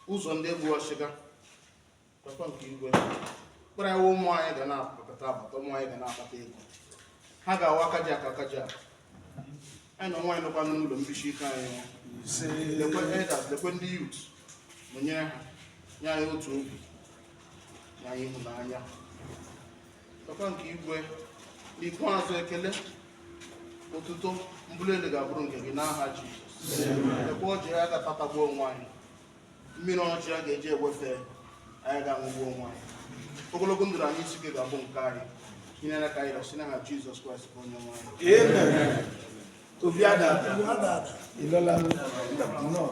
ụzọ ndị egwu ọchịga papa nke igwe kpara ya ụmụ anyị ga na-apụta abata ụmụ anyị ga na-akpata ego ha ga-awa akaji aka akaji aka anyị na nwaanyị nọkwa n'ụlọ mbichi ike anyị lekwe elders lekwe ndị youth ma nyere ha nye anyị otu obi nye anyị ịhụnanya papa nke igwe n'ikpeazụ ekele otuto mbụli elu ga-abụrụ nke gị n'aha Jizọs lekwe ọjị ya ga-atatagbuo onwe anyị mmiri ọchị ya ga-eji ewefe anyị ga-anwụgbu onwe anyị ogologo ndụ anyị isi gị ga-abụ nke anyị inyere ka anyị rọsi n'aha Jizọs Kraịst bụ onye nwe anyị. Amen. Obiada. Ilola. No.